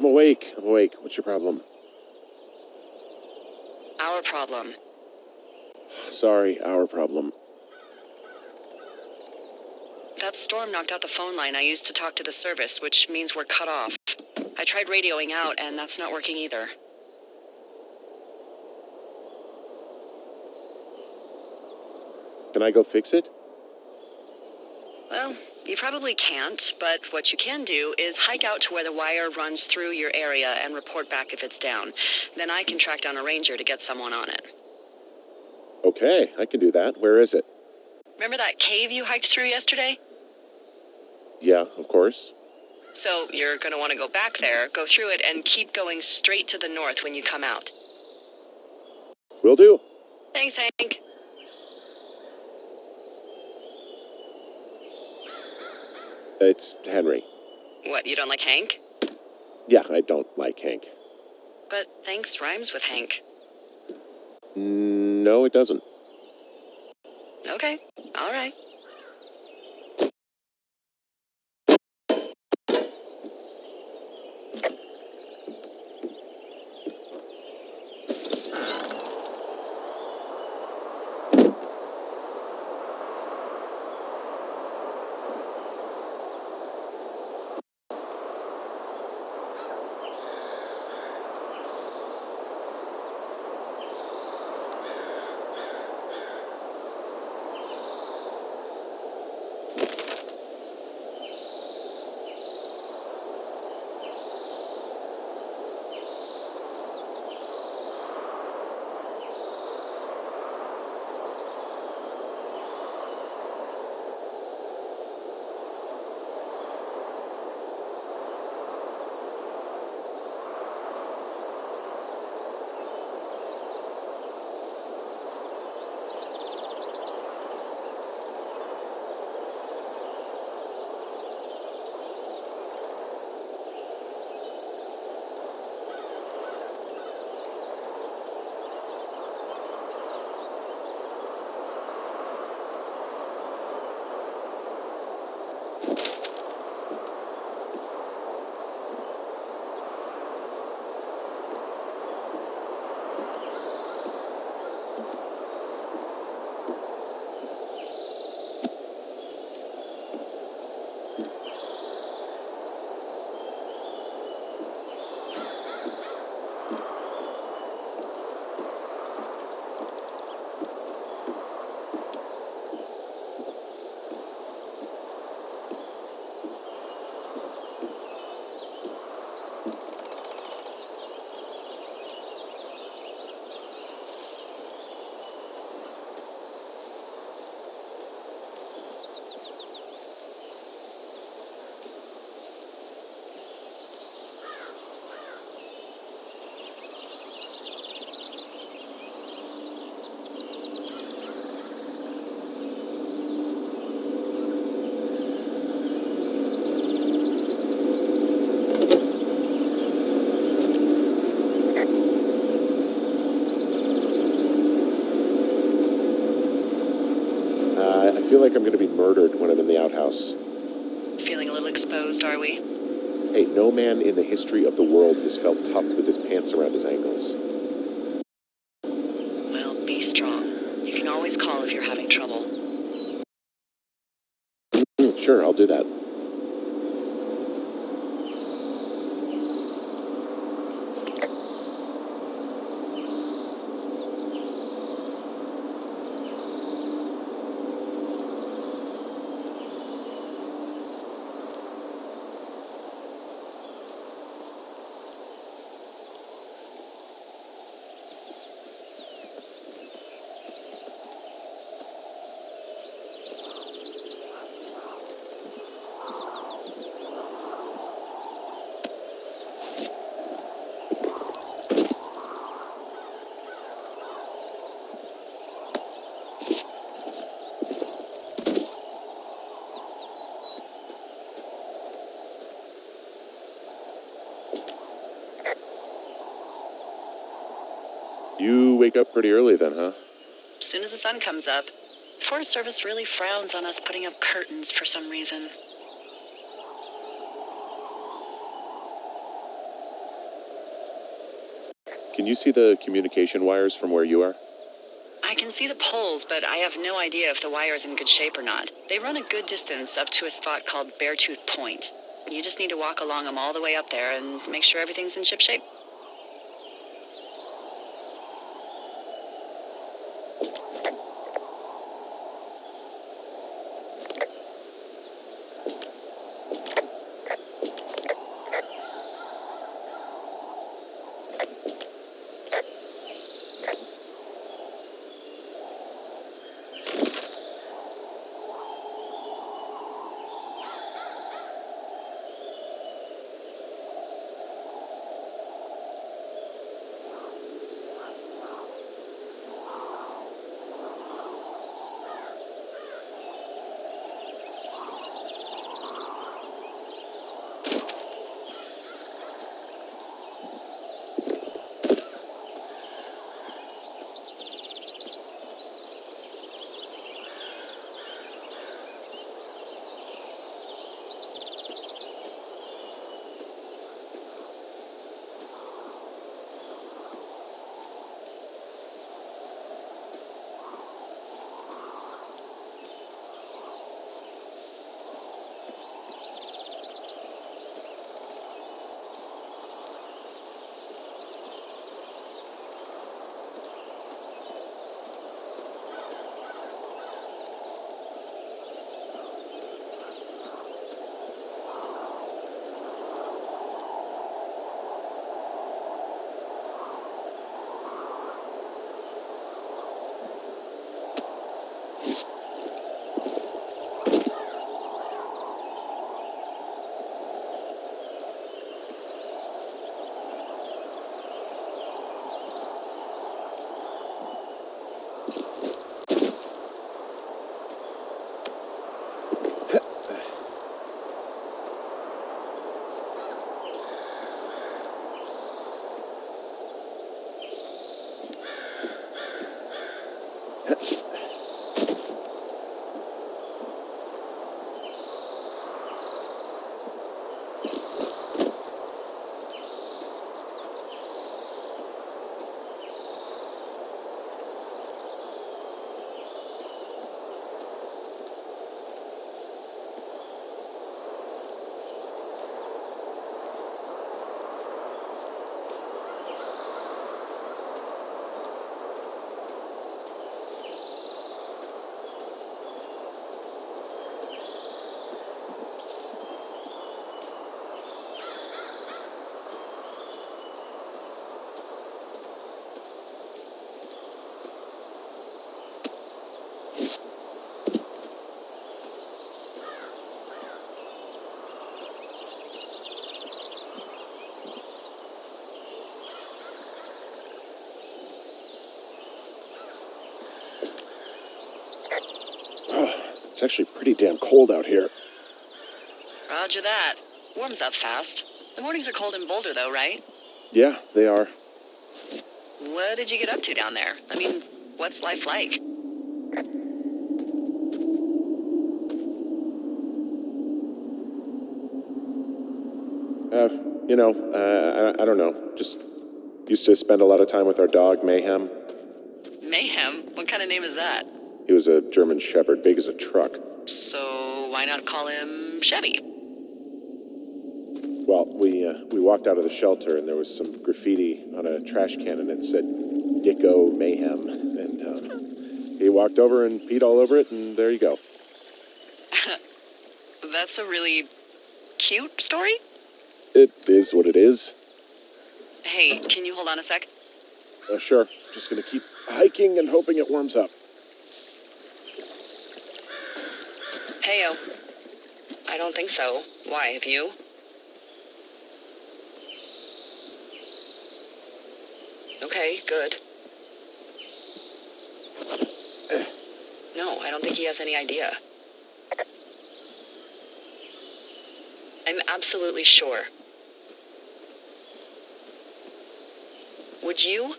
I'm awake. What's your problem? Our problem. Sorry, our problem. That storm knocked out the phone line I used to talk to the service, which means we're cut off. I tried radioing out, and that's not working either. Can I go fix it? Well, you probably can't, but what you can do is hike out to where the wire runs through your area and report back if it's down. Then I can track down a ranger to get someone on it. Okay, I can do that. Where is it? Remember that cave you hiked through yesterday? Yeah, of course. So you're going to want to go back there, go through it, and keep going straight to the north when you come out. Will do. Thanks, Hank. It's Henry. What, you don't like Hank? Yeah, I don't like Hank. But thanks rhymes with Hank. No, it doesn't. Okay, all right. I feel like I'm going to be murdered when I'm in the outhouse. Feeling a little exposed, are we? Hey, no man in the history of the world has felt tough with his pants around his ankles. Well, be strong. You can always call if you're having trouble. Sure, I'll do that. You wake up pretty early then, huh? As soon as the sun comes up. The Forest Service really frowns on us putting up curtains for some reason. can you see the communication wires from where you are? I can see the poles, but I have no idea if the wire's in good shape or not. They run a good distance up to a spot called Beartooth Point. You just need to walk along them all the way up there and make sure everything's in ship shape. It's actually pretty damn cold out here. Roger that. Warms up fast. The mornings are cold in Boulder, though, right? Yeah, they are. What did you get up to down there? I mean, what's life like? I don't know. Just used to spend a lot of time with our dog, Mayhem. Mayhem? What kind of name is that? He was a German Shepherd, big as a truck. So why not call him Chevy? Well, we walked out of the shelter and there was some graffiti on a trash can and it said Dicko Mayhem. And he walked over and peed all over it and there you go. That's a really cute story? It is what it is. Hey, can you hold on a sec? Sure. Just gonna keep hiking and hoping it warms up. Heyo. I don't think so. Why, have you? Okay, good. No, I don't think he has any idea. I'm absolutely sure. Would you?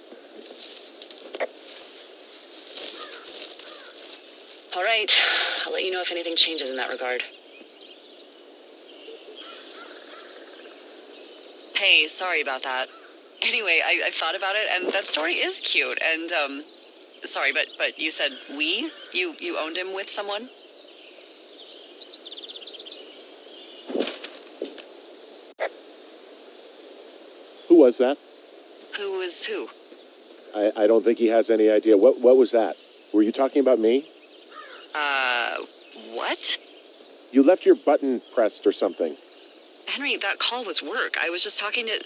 All right, I'll let you know if anything changes in that regard. Hey, sorry about that. Anyway, I thought about it, and that story is cute. And sorry, but you said we? You owned him with someone? Who was that? Who was who? I don't think he has any idea. What was that? Were you talking about me? What? You left your button pressed or something. Henry, that call was work. I was just talking to...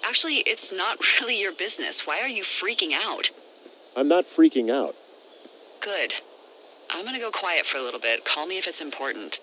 Actually, it's not really your business. Why are you freaking out? I'm not freaking out. Good. I'm gonna go quiet for a little bit. Call me if it's important.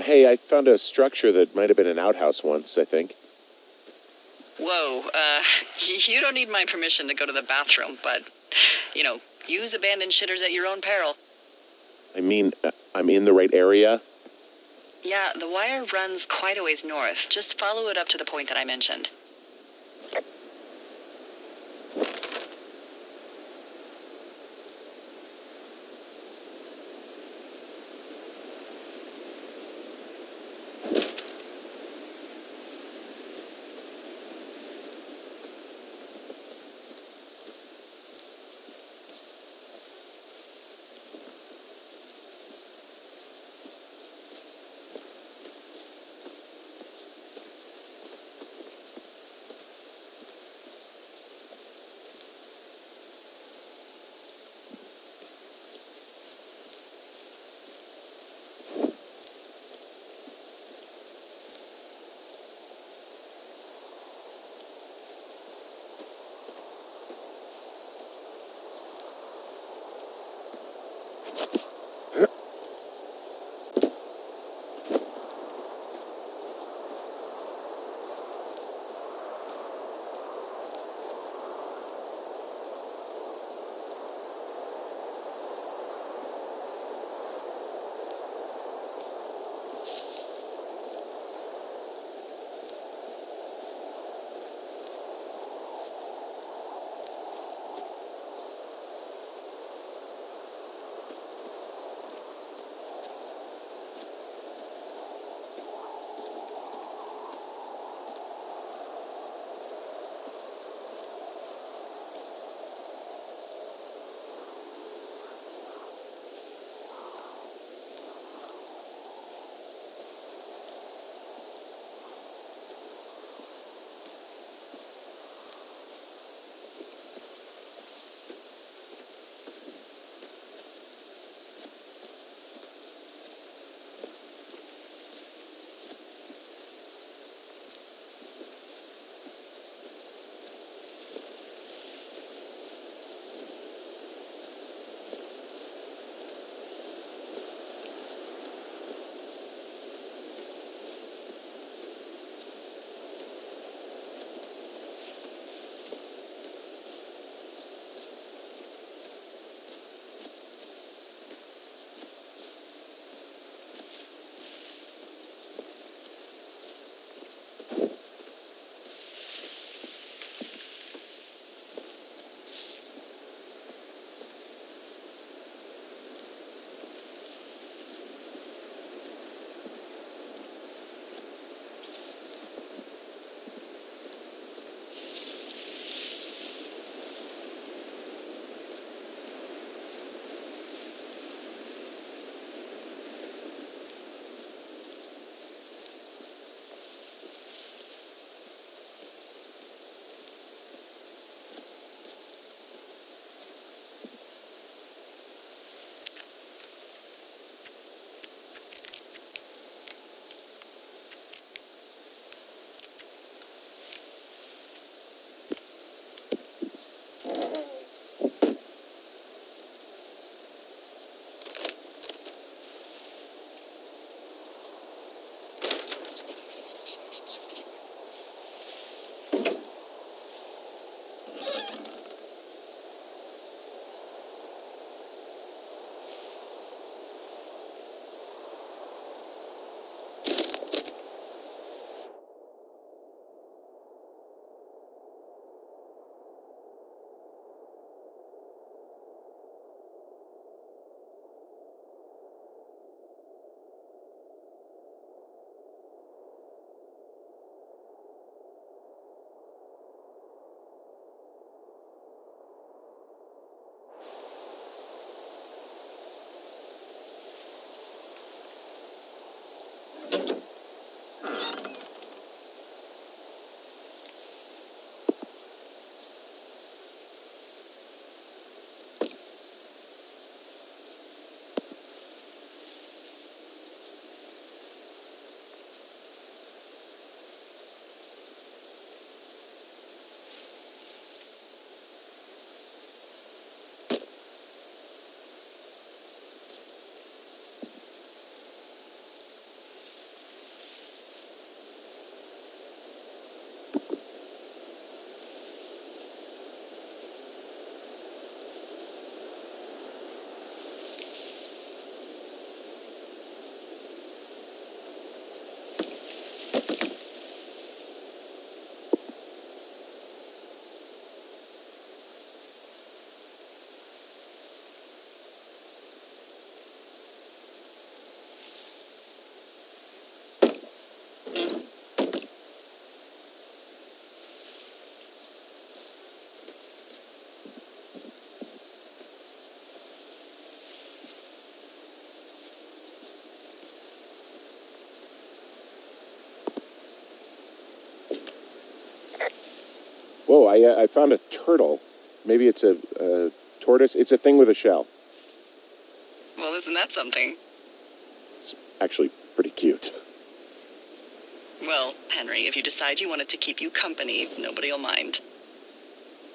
Hey, I found a structure that might have been an outhouse once, I think. Whoa, you don't need my permission to go to the bathroom, but, use abandoned shitters at your own peril. I mean, I'm in the right area? Yeah, the wire runs quite a ways north. Just follow it up to the point that I mentioned. Whoa, I found a turtle. Maybe it's a tortoise. It's a thing with a shell. Well, isn't that something? It's actually pretty cute. Well, Henry, if you decide you want it to keep you company, nobody will mind.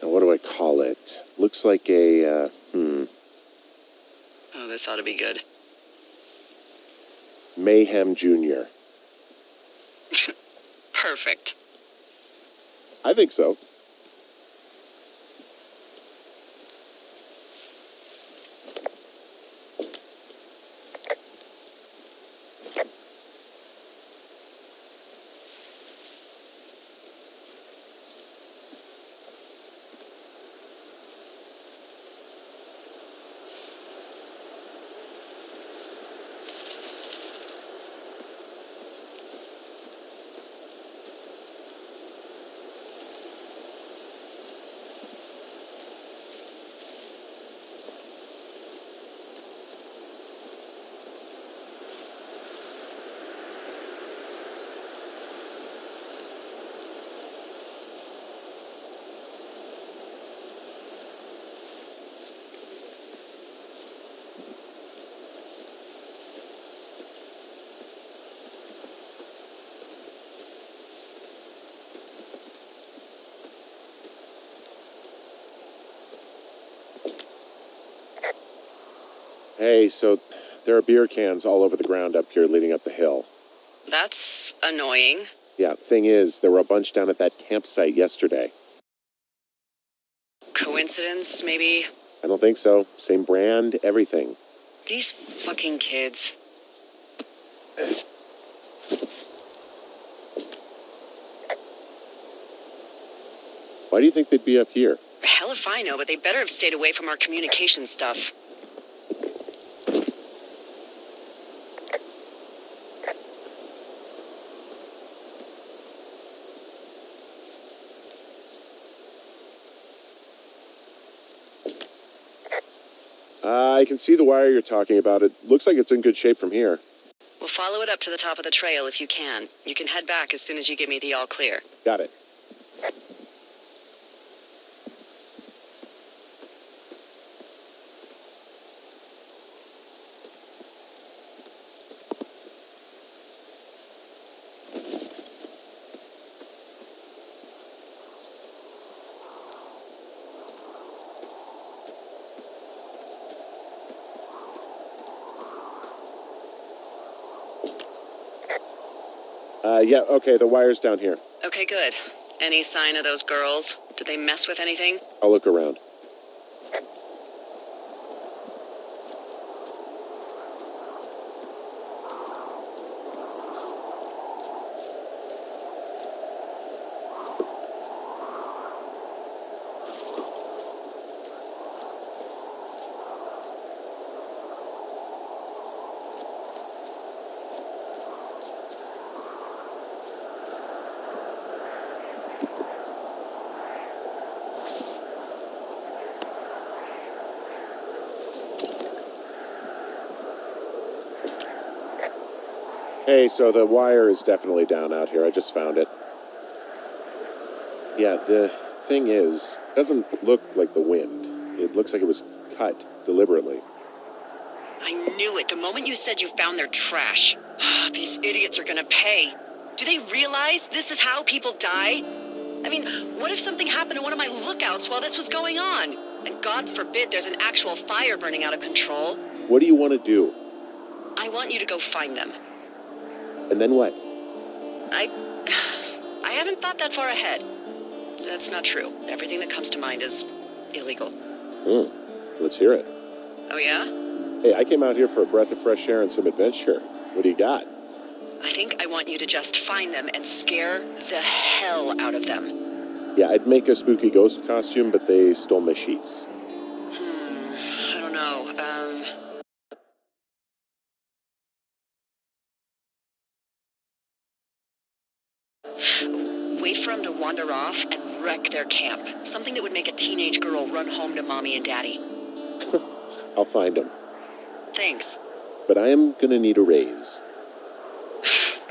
Now, what do I call it? Looks like a, Oh, this ought to be good. Mayhem Jr. Perfect. I think so. Hey, so there are beer cans all over the ground up here leading up the hill. That's annoying. Yeah, thing is, there were a bunch down at that campsite yesterday. Coincidence, maybe? I don't think so. Same brand, everything. These fucking kids. Why do you think they'd be up here? Hell if I know, but they better have stayed away from our communication stuff. I can see the wire you're talking about. It looks like it's in good shape from here. We'll follow it up to the top of the trail if you can. You can head back as soon as you give me the all clear. Got it. Yeah, okay, the wire's down here. Okay, good. Any sign of those girls? Did they mess with anything? I'll look around. Hey, so the wire is definitely down out here. I just found it. Yeah, the thing is, it doesn't look like the wind. It looks like it was cut deliberately. I knew it the moment you said you found their trash. These idiots are gonna pay. Do they realize this is how people die? I mean, what if something happened to one of my lookouts while this was going on? And God forbid there's an actual fire burning out of control. What do you want to do? I want you to go find them. And then what? I haven't thought that far ahead. That's not true. Everything that comes to mind is illegal. Let's hear it. Oh, yeah? Hey, I came out here for a breath of fresh air and some adventure. What do you got? I think I want you to just find them and scare the hell out of them. Yeah, I'd make a spooky ghost costume, but they stole my sheets. I don't know. Wait for them to wander off and wreck their camp. Something that would make a teenage girl run home to mommy and daddy. I'll find them. Thanks. But I am gonna need a raise.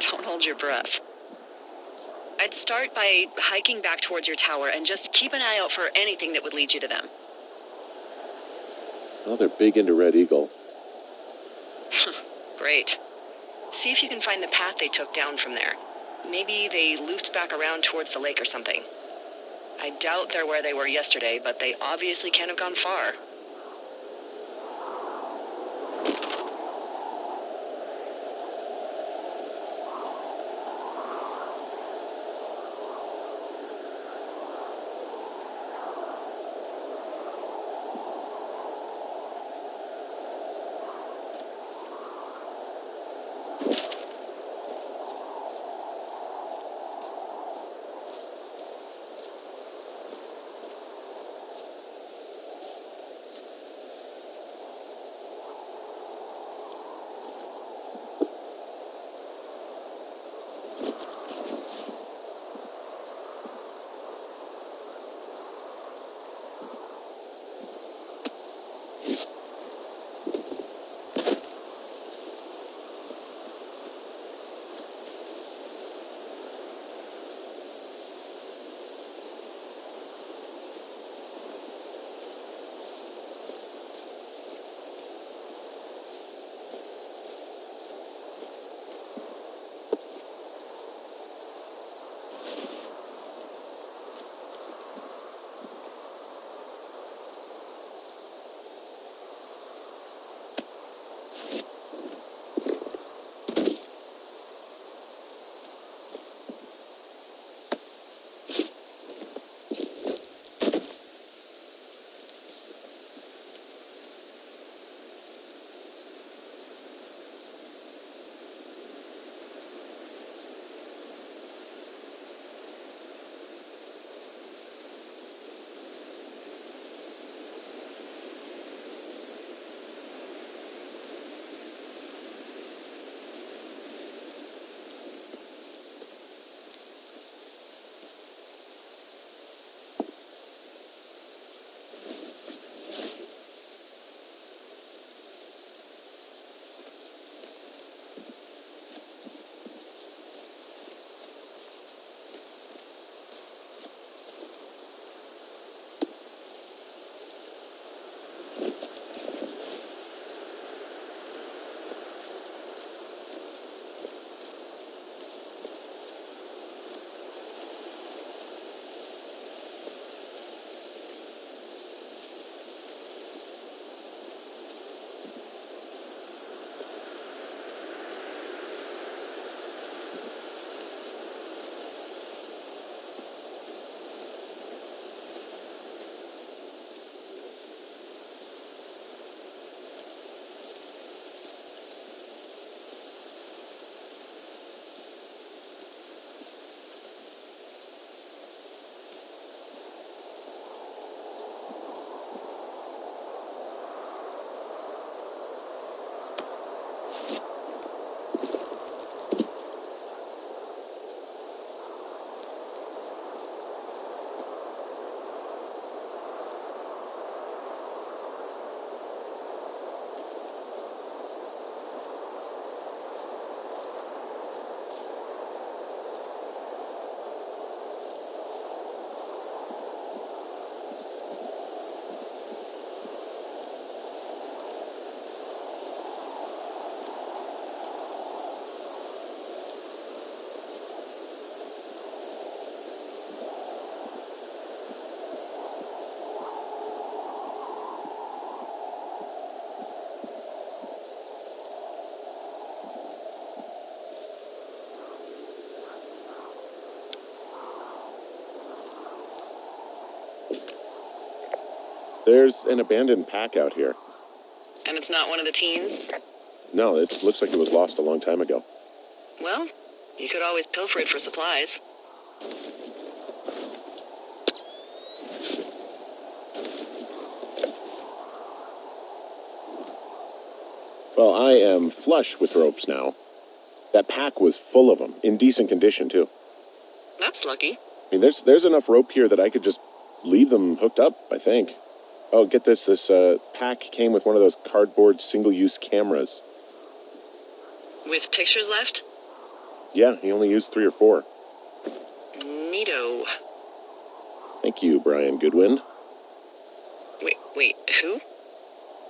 Don't hold your breath. I'd start by hiking back towards your tower and just keep an eye out for anything that would lead you to them. Well, they're big into Red Eagle. Great. See if you can find the path they took down from there. Maybe they looped back around towards the lake or something. I doubt they're where they were yesterday, but they obviously can't have gone far. There's an abandoned pack out here. And it's not one of the teens? No, it looks like it was lost a long time ago. Well, you could always pilfer it for supplies. Well, I am flush with ropes now. That pack was full of them, in decent condition, too. That's lucky. I mean, there's enough rope here that I could just leave them hooked up, I think. Oh, get this. This pack came with one of those cardboard single-use cameras. With pictures left? Yeah, he only used 3 or 4. Neato. Thank you, Brian Goodwin. Wait, who?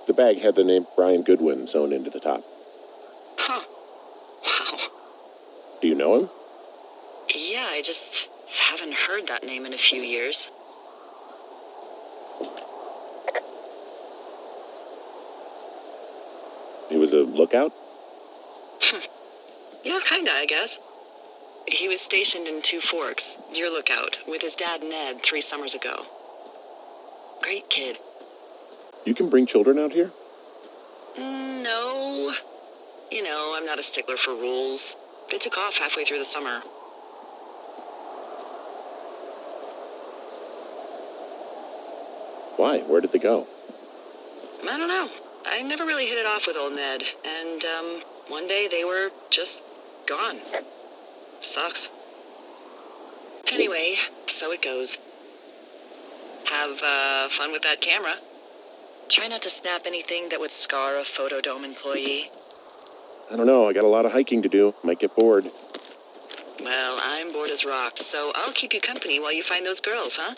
The bag had the name Brian Goodwin sewn into the top. Huh. Wow. Do you know him? Yeah, I just haven't heard that name in a few years. He was a lookout? Yeah, kinda, I guess. He was stationed in Two Forks, your lookout, with his dad Ned 3 summers ago. Great kid. You can bring children out here? No. You know, I'm not a stickler for rules. They took off halfway through the summer. Why? Where did they go? I don't know. I never really hit it off with old Ned, and, one day they were just gone. Sucks. Anyway, so it goes. Have, fun with that camera. Try not to snap anything that would scar a Photodome employee. I don't know. I got a lot of hiking to do. Might get bored. Well, I'm bored as rocks, so I'll keep you company while you find those girls, huh?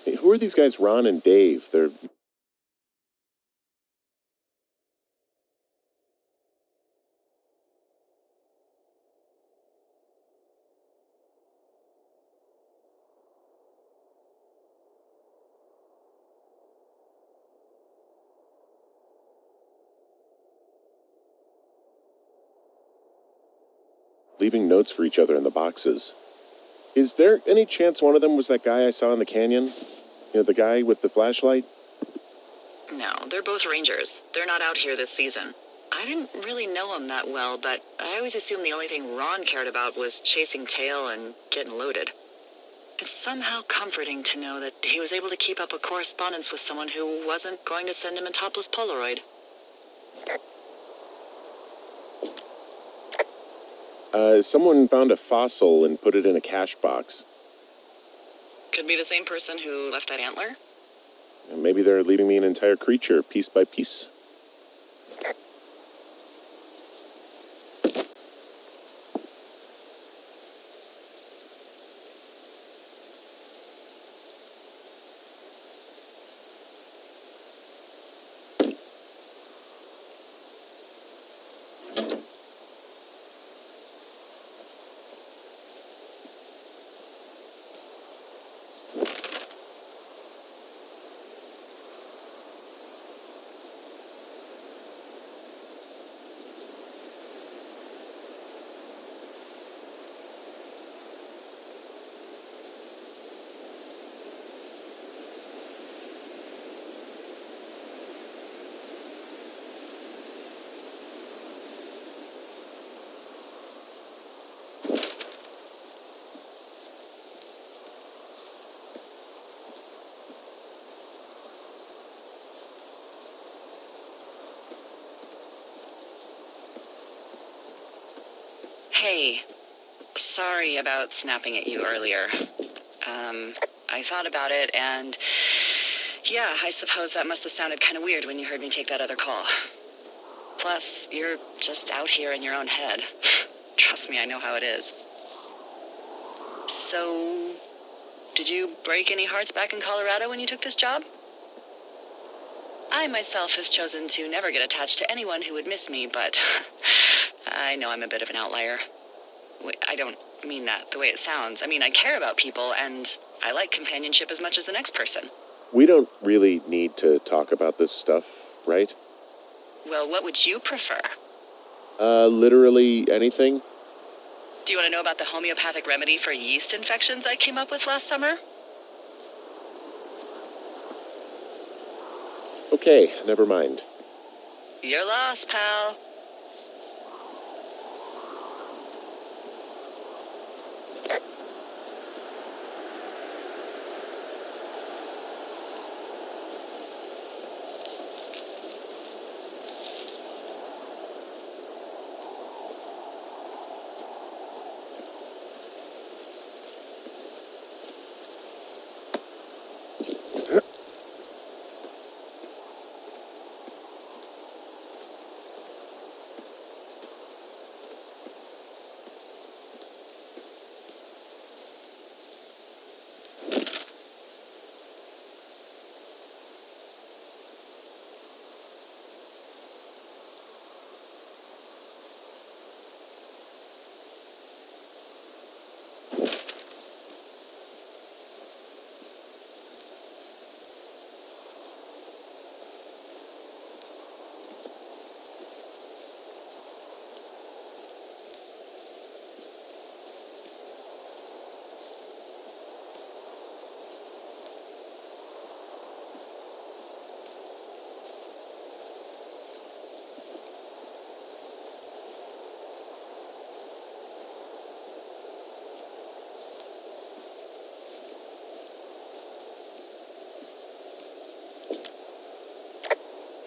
Hey, who are these guys, Ron and Dave? They're... leaving notes for each other in the boxes. Is there any chance one of them was that guy I saw in the canyon? You know, the guy with the flashlight? No, they're both rangers. They're not out here this season. I didn't really know him that well, but I always assumed the only thing Ron cared about was chasing tail and getting loaded. It's somehow comforting to know that he was able to keep up a correspondence with someone who wasn't going to send him a topless Polaroid. Someone found a fossil and put it in a cash box. Could be the same person who left that antler? And maybe they're leaving me an entire creature, piece by piece. Hey, sorry about snapping at you earlier. I thought about it, and yeah, I suppose that must have sounded kind of weird when you heard me take that other call. Plus, you're just out here in your own head. Trust me, I know how it is. So, did you break any hearts back in Colorado when you took this job? I myself have chosen to never get attached to anyone who would miss me, but I know I'm a bit of an outlier. I don't mean that the way it sounds. I mean, I care about people, and I like companionship as much as the next person. We don't really need to talk about this stuff, right? Well, what would you prefer? Literally anything? Do you want to know about the homeopathic remedy for yeast infections I came up with last summer? Okay, never mind. You're lost, pal.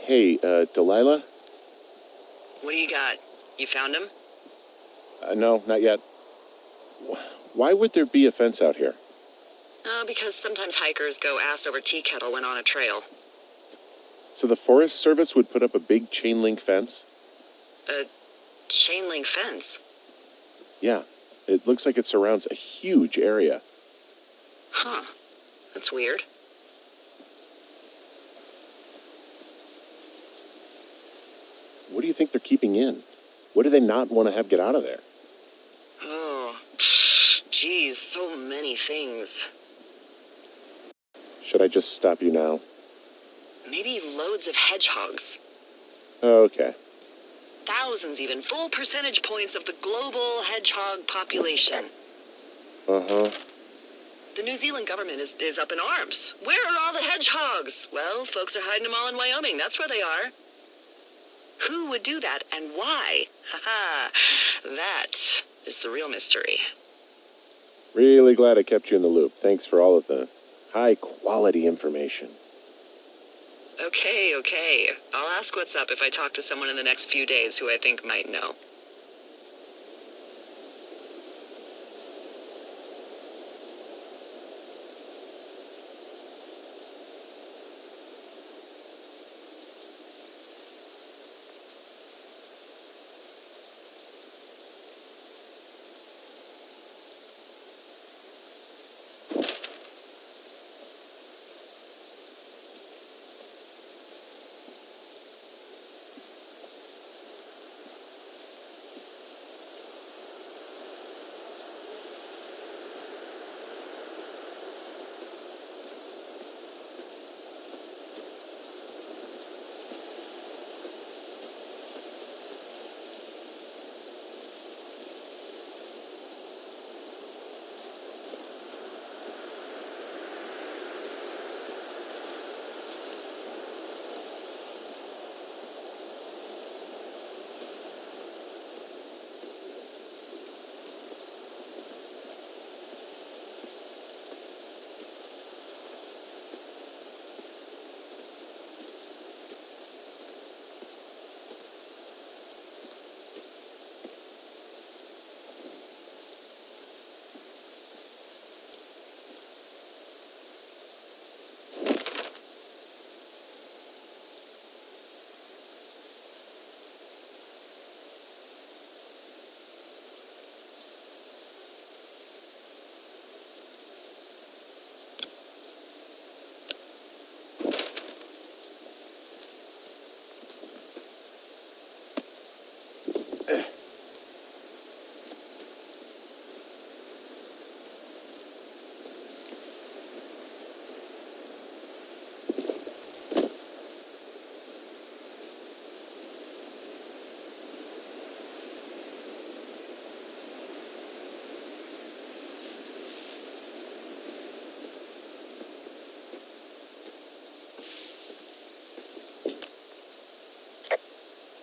Hey, Delilah? What do you got? You found him? No, not yet. Why would there be a fence out here? Because sometimes hikers go ass over tea kettle when on a trail. So the Forest Service would put up a big chain link fence? A chain link fence? Yeah, it looks like it surrounds a huge area. Huh. That's weird. What do you think they're keeping in? What do they not want to have get out of there? Oh, geez, so many things. Should I just stop you now? Maybe loads of hedgehogs. Okay. Thousands even, full percentage points of the global hedgehog population. Uh-huh. The New Zealand government is up in arms. Where are all the hedgehogs? Well, folks are hiding them all in Wyoming. That's where they are. Who would do that and why? Haha, that is the real mystery. Really glad I kept you in the loop. Thanks for all of the high-quality information. Okay. I'll ask what's up if I talk to someone in the next few days who I think might know.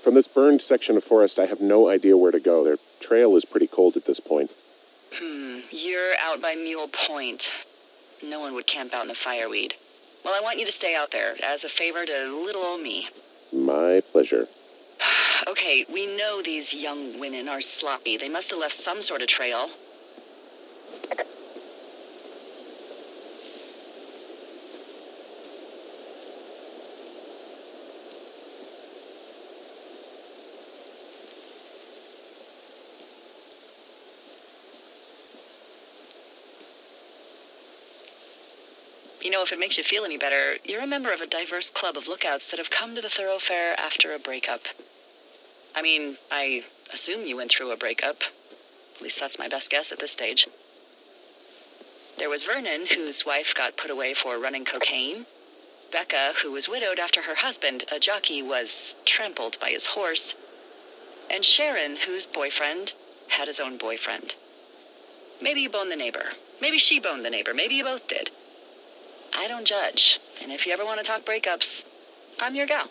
From this burned section of forest, I have no idea where to go. Their trail is pretty cold at this point. You're out by Mule Point. No one would camp out in the fireweed. Well, I want you to stay out there, as a favor to little old me. My pleasure. Okay, we know these young women are sloppy. They must have left some sort of trail. You know, if it makes you feel any better, you're a member of a diverse club of lookouts that have come to the thoroughfare after a breakup. I mean, I assume you went through a breakup. At least that's my best guess at this stage. There was Vernon, whose wife got put away for running cocaine. Becca, who was widowed after her husband, a jockey, was trampled by his horse. And Sharon, whose boyfriend had his own boyfriend. Maybe you boned the neighbor. Maybe she boned the neighbor. Maybe you both did. I don't judge. And if you ever want to talk breakups, I'm your gal.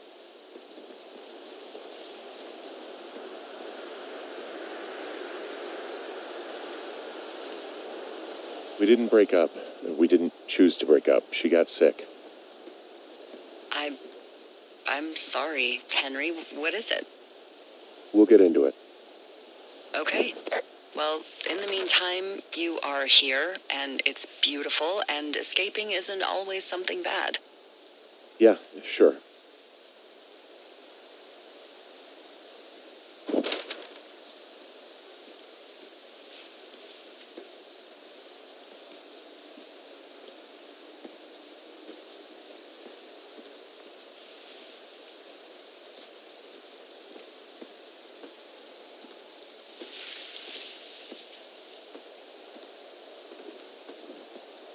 We didn't break up. We didn't choose to break up. She got sick. I'm sorry, Henry. What is it? We'll get into it. Okay. Well, in the meantime, you are here, and it's beautiful, and escaping isn't always something bad. Yeah, sure.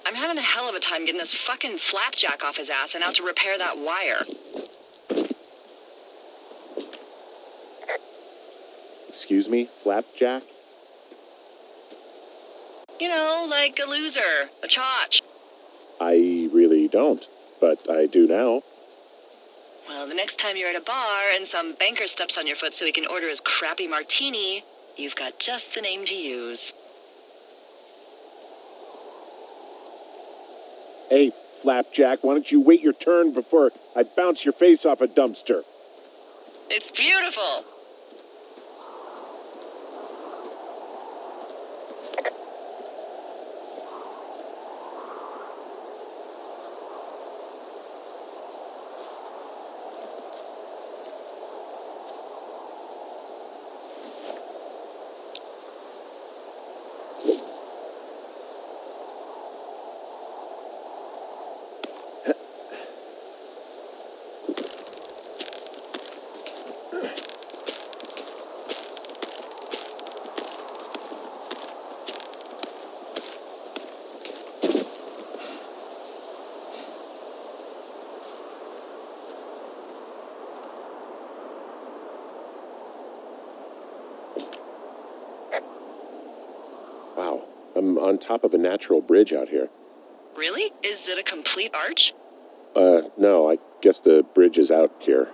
I'm having a hell of a time getting this fucking flapjack off his ass and out to repair that wire. Excuse me, Flapjack? You know, like a loser, a chotch. I really don't, but I do now. Well, the next time you're at a bar and some banker steps on your foot so he can order his crappy martini, you've got just the name to use. Hey, Flapjack, why don't you wait your turn before I bounce your face off a dumpster? It's beautiful. Wow, I'm on top of a natural bridge out here. Really? Is it a complete arch? No, I guess the bridge is out here.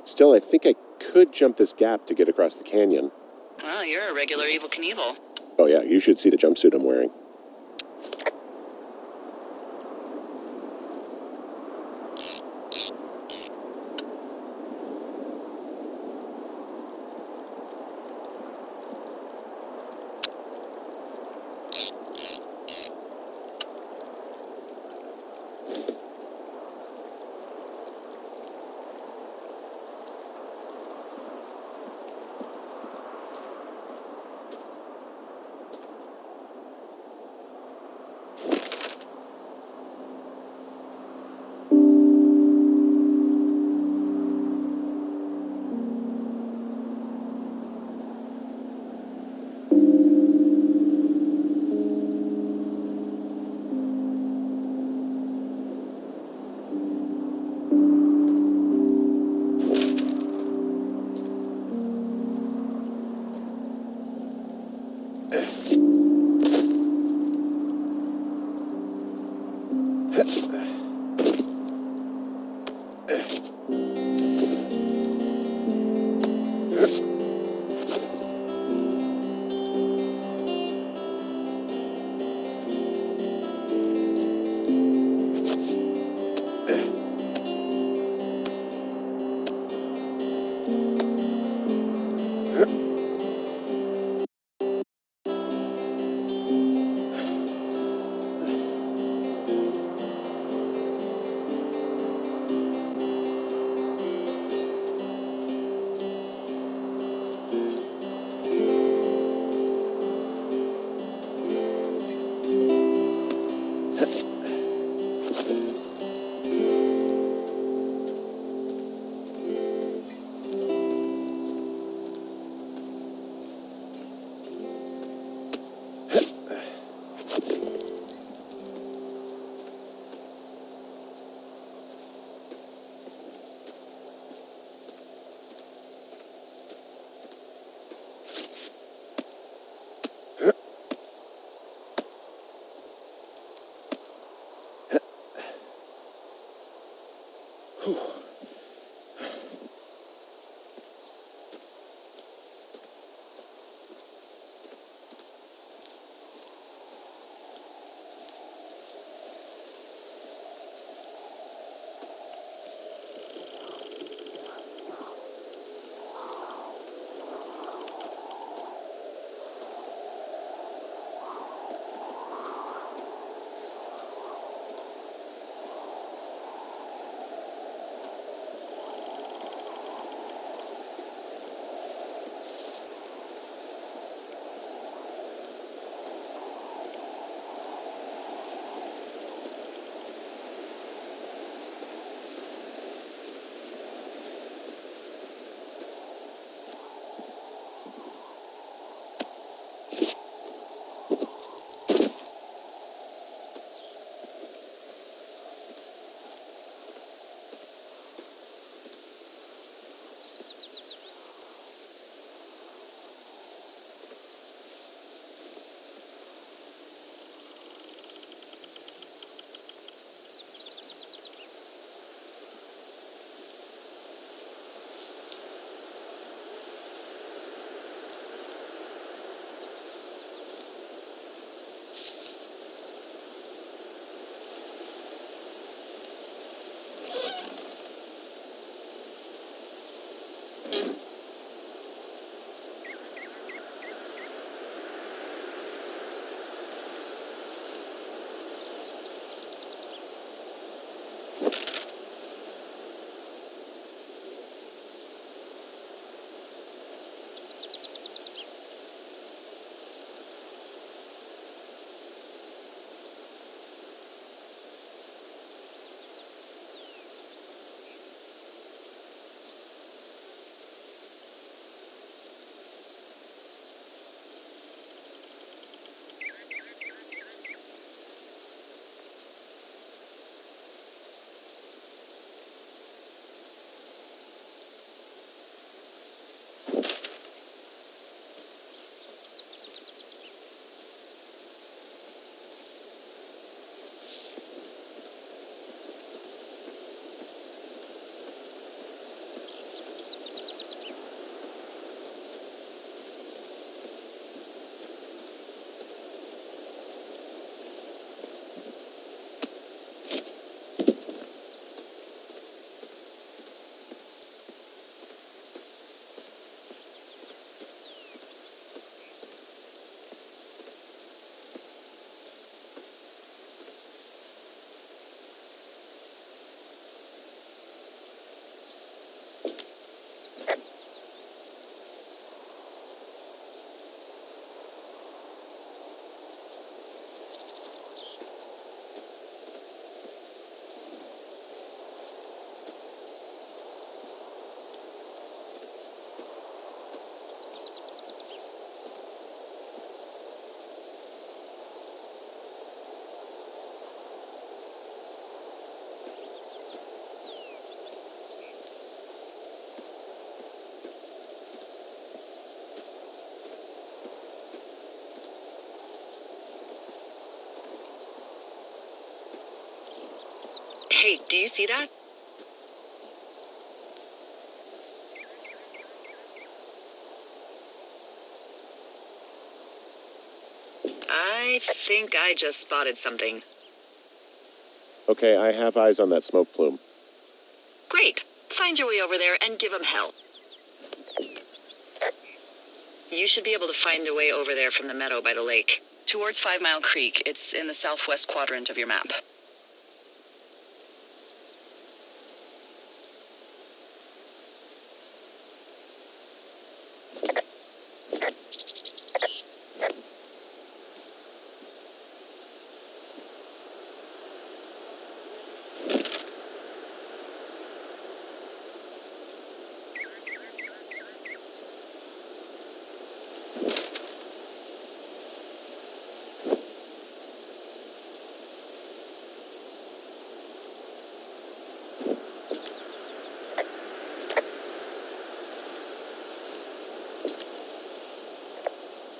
Still, I think I could jump this gap to get across the canyon. Well, you're a regular Evel Knievel. Oh yeah, you should see the jumpsuit I'm wearing. Hey, do you see that? I think I just spotted something. Okay, I have eyes on that smoke plume. Great. Find your way over there and give them hell. You should be able to find a way over there from the meadow by the lake. Towards 5 Mile Creek. It's in the southwest quadrant of your map.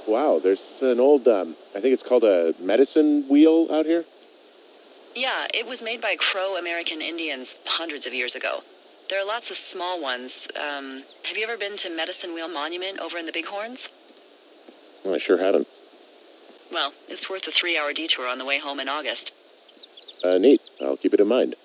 Wow, there's an old, I think it's called a medicine wheel out here. Yeah, it was made by Crow American Indians hundreds of years ago. There are lots of small ones. Have you ever been to Medicine Wheel Monument over in the Bighorns? Well, I sure haven't. Well, it's worth a 3-hour detour on the way home in August. Neat. I'll keep it in mind.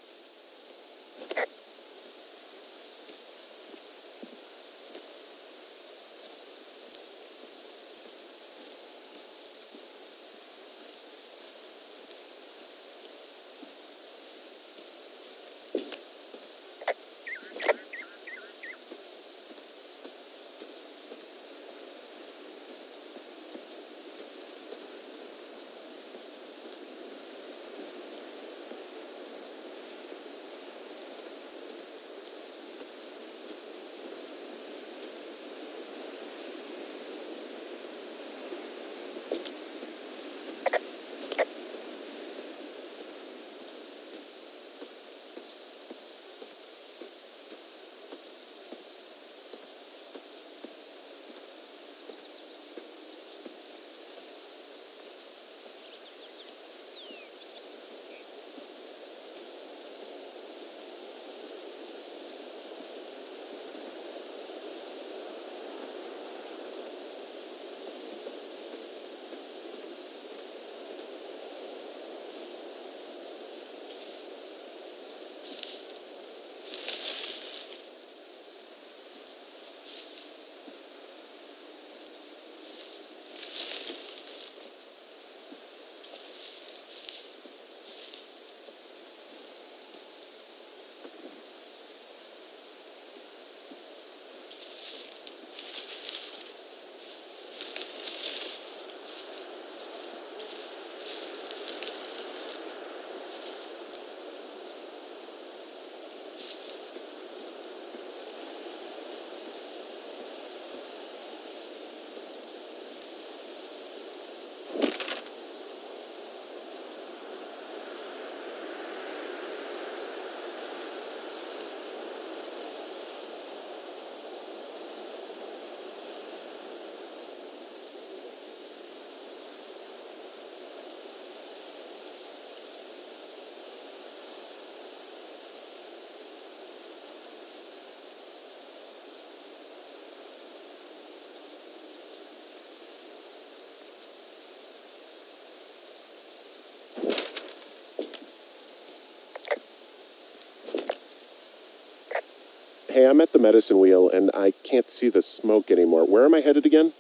Hey, I'm at the medicine wheel, and I can't see the smoke anymore. Where am I headed again?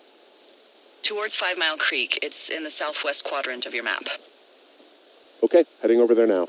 Towards 5 Mile Creek. It's in the southwest quadrant of your map. Okay, heading over there now.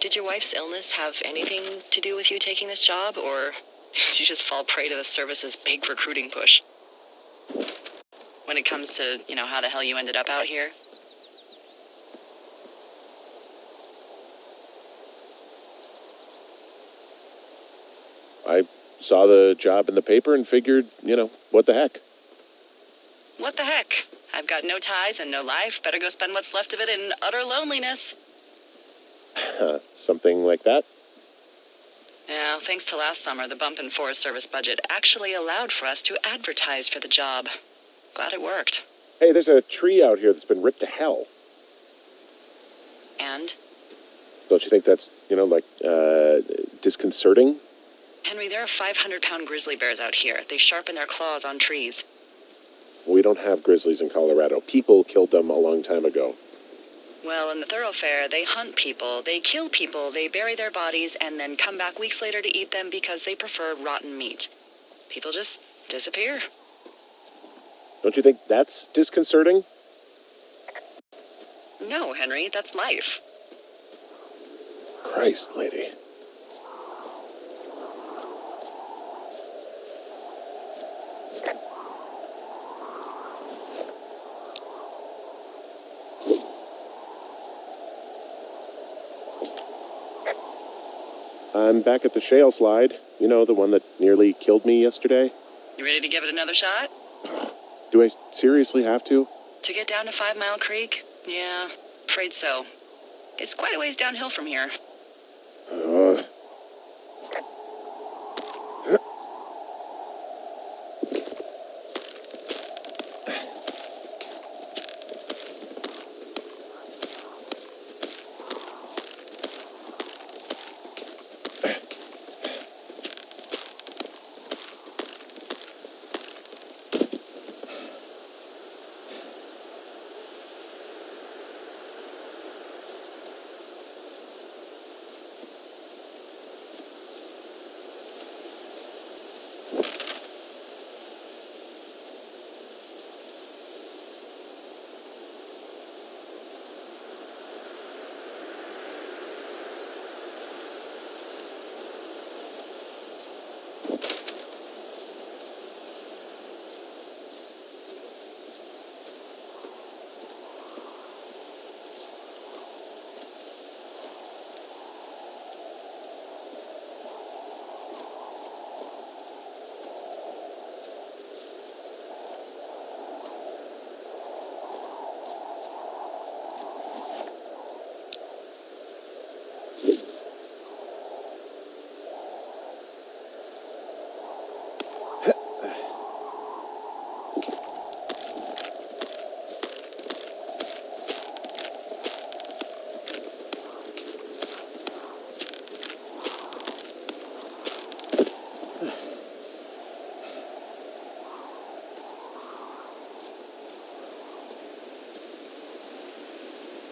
Did your wife's illness have anything to do with you taking this job, or did you just fall prey to the service's big recruiting push? When it comes to, how the hell you ended up out here? I saw the job in the paper and figured, what the heck? What the heck? I've got no ties and no life. Better go spend what's left of it in utter loneliness. Something like that? Yeah, thanks to last summer, the bump in Forest Service budget actually allowed for us to advertise for the job. Glad it worked. Hey, there's a tree out here that's been ripped to hell. And? Don't you think that's, disconcerting? Henry, there are 500-pound grizzly bears out here. They sharpen their claws on trees. We don't have grizzlies in Colorado. People killed them a long time ago. Well, in the thoroughfare, they hunt people, they kill people, they bury their bodies, and then come back weeks later to eat them because they prefer rotten meat. People just disappear. Don't you think that's disconcerting? No, Henry, that's life. Christ, lady. I'm back at the shale slide. The one that nearly killed me yesterday. You ready to give it another shot? Do I seriously have to? To get down to 5 Mile Creek? Yeah, afraid so. It's quite a ways downhill from here.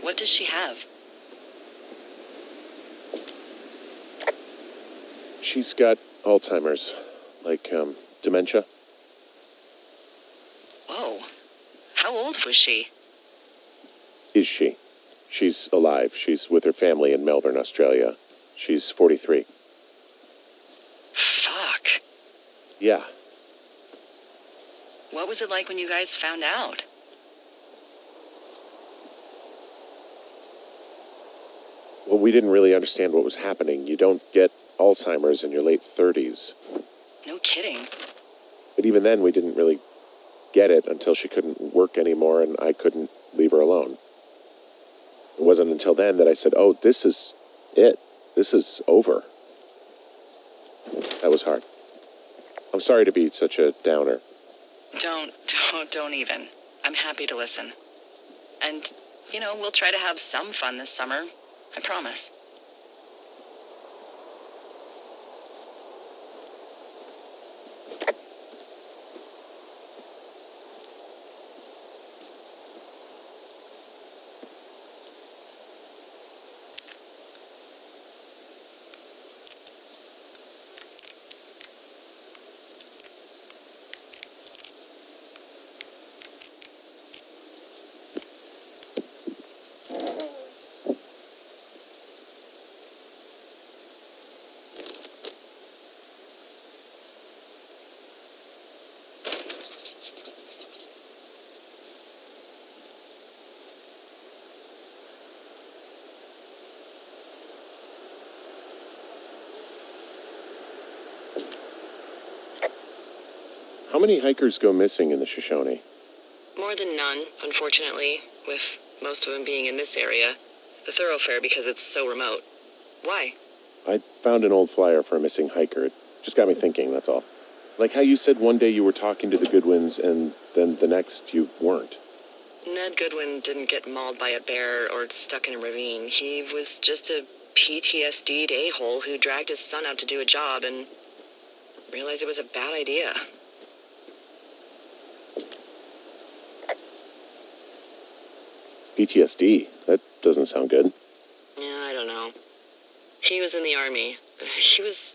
What does she have? She's got Alzheimer's, like, dementia. Whoa. How old was she? Is she? She's alive. She's with her family in Melbourne, Australia. She's 43. Fuck. Yeah. What was it like when you guys found out? Well, we didn't really understand what was happening. You don't get Alzheimer's in your late 30s. No kidding. But even then, we didn't really get it until she couldn't work anymore and I couldn't leave her alone. It wasn't until then that I said, oh, this is it. This is over. That was hard. I'm sorry to be such a downer. Don't even. I'm happy to listen. And, we'll try to have some fun this summer. I promise. How many hikers go missing in the Shoshone? More than none, unfortunately, with most of them being in this area. The thoroughfare because it's so remote. Why? I found an old flyer for a missing hiker. It just got me thinking, that's all. Like how you said one day you were talking to the Goodwins and then the next you weren't. Ned Goodwin didn't get mauled by a bear or stuck in a ravine. He was just a PTSD'd a-hole who dragged his son out to do a job and realized it was a bad idea. PTSD? That doesn't sound good. Yeah, I don't know. He was in the army. He was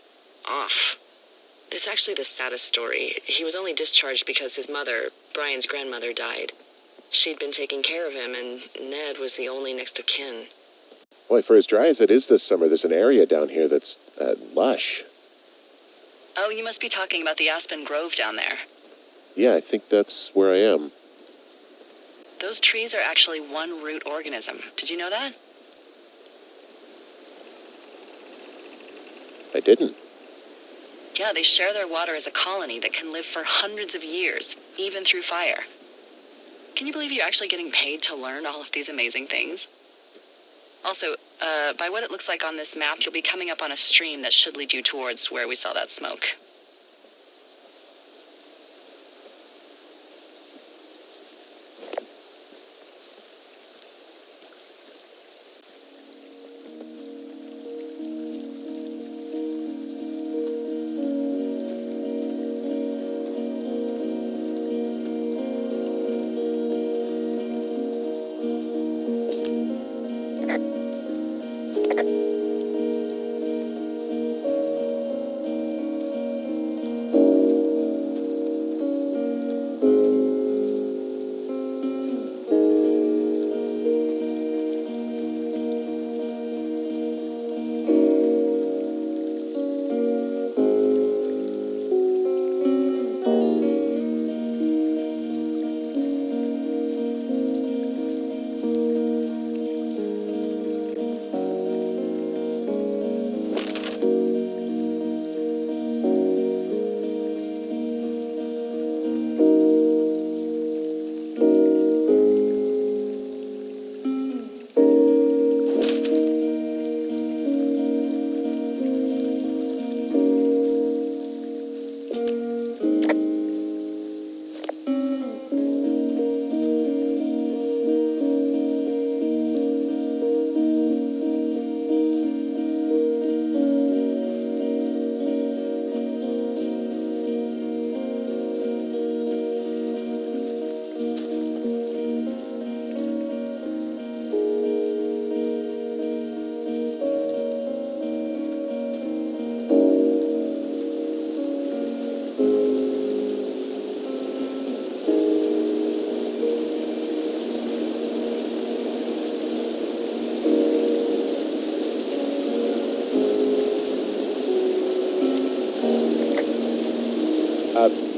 off. It's actually the saddest story. He was only discharged because his mother, Brian's grandmother, died. She'd been taking care of him, and Ned was the only next of kin. Boy, for as dry as it is this summer, there's an area down here that's lush. Oh, you must be talking about the Aspen Grove down there. Yeah, I think that's where I am. Those trees are actually one root organism. Did you know that? I didn't. Yeah, they share their water as a colony that can live for hundreds of years, even through fire. Can you believe you're actually getting paid to learn all of these amazing things? Also, by what it looks like on this map, you'll be coming up on a stream that should lead you towards where we saw that smoke.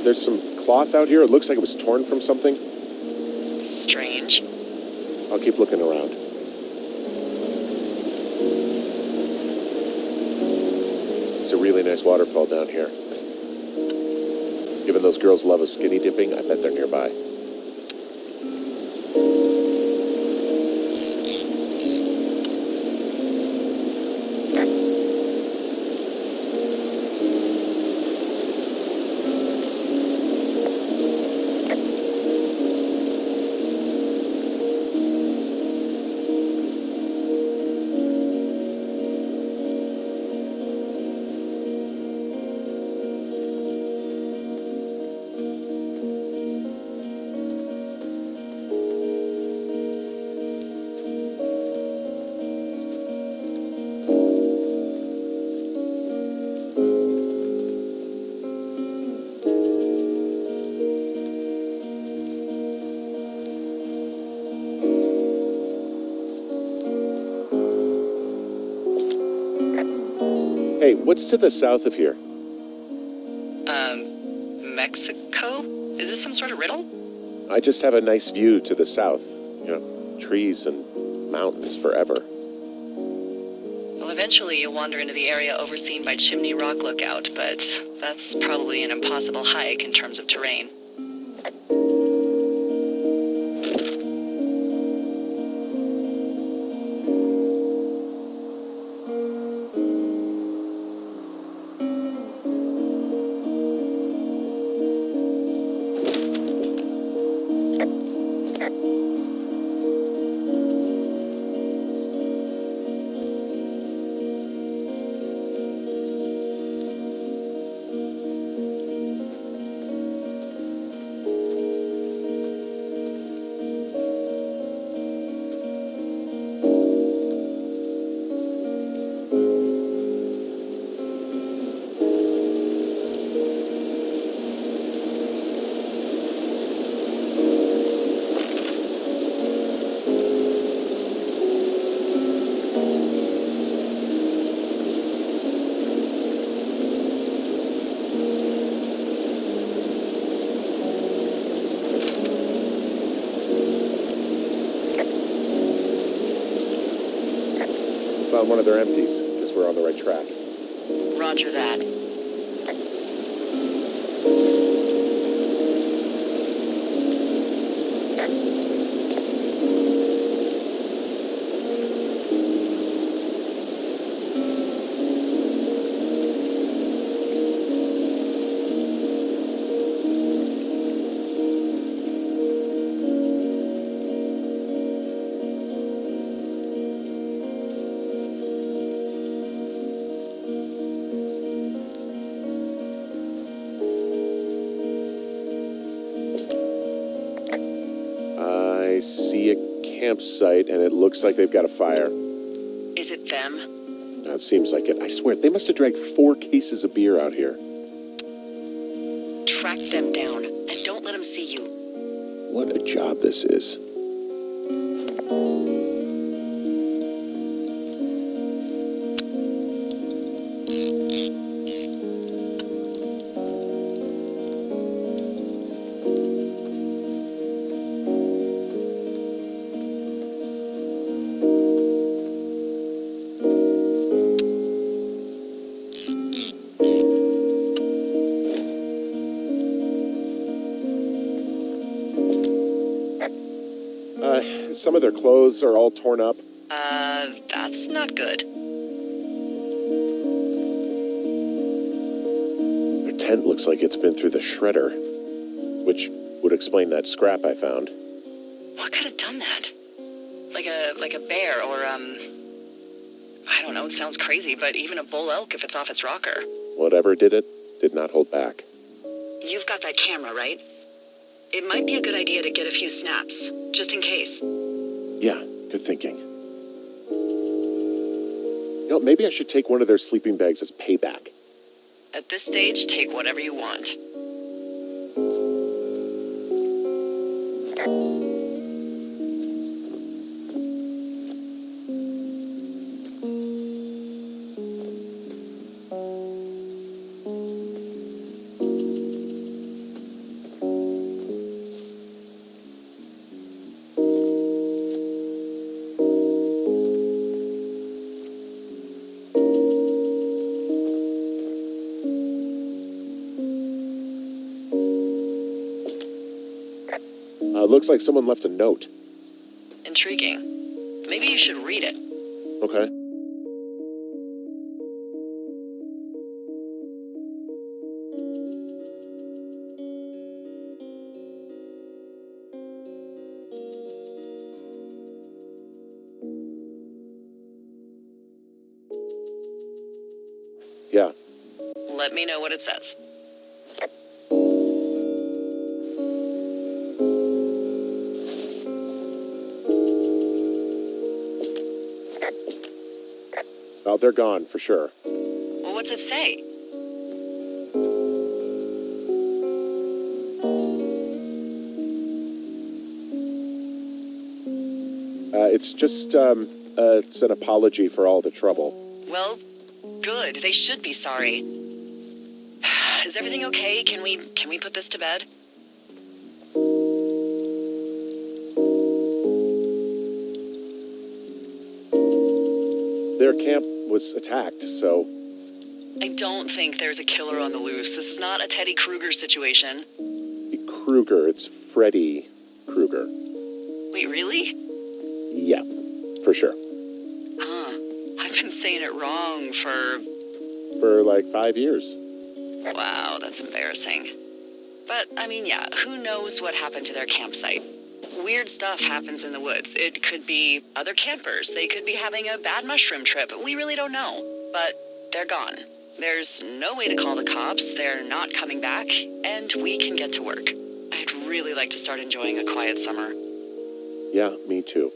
There's some cloth out here. It looks like it was torn from something. Strange. I'll keep looking around. It's a really nice waterfall down here. You Given those girls love a skinny dipping, I bet they're nearby. Hey, what's to the south of here? Mexico? Is this some sort of riddle? I just have a nice view to the south. You know, trees and mountains forever. Well, eventually you'll wander into the area overseen by Chimney Rock Lookout, but that's probably an impossible hike in terms of terrain. Found one of their empties. Guess we're on the right track. Roger that. I see a campsite, and it looks like they've got a fire. Is it them? It seems like it. I swear, they must have dragged 4 cases of beer out here. Track them down, and don't let them see you. What a job this is. Some of their clothes are all torn up. That's not good. Their tent looks like it's been through the shredder, which would explain that scrap I found. What could have done that? Like a bear or, I don't know, it sounds crazy, but even a bull elk if it's off its rocker. Whatever did it, did not hold back. You've got that camera, right? It might be a good idea to get a few snaps, just in case. Yeah, good thinking. You know, maybe I should take one of their sleeping bags as payback. At this stage, take whatever you want. looks like someone left a note. Intriguing. Maybe you should read it. Okay. Yeah. Let me know what it says. Oh, they're gone for sure. Well, what's it say? It's just, it's an apology for all the trouble. Well, good. They should be sorry. Is everything okay? Can we put this to bed? Their camp was attacked, so... I don't think there's a killer on the loose. This is not a Teddy Krueger situation. Krueger, it's Freddy Krueger. Wait, really? Yeah, for sure. I've been saying it wrong For like 5 years. Wow, that's embarrassing. But, I mean, yeah, who knows what happened to their campsite? Weird stuff happens in the woods. It could be other campers. They could be having a bad mushroom trip. We really don't know. But they're gone. There's no way to call the cops. They're not coming back. And we can get to work. I'd really like to start enjoying a quiet summer. Yeah, me too.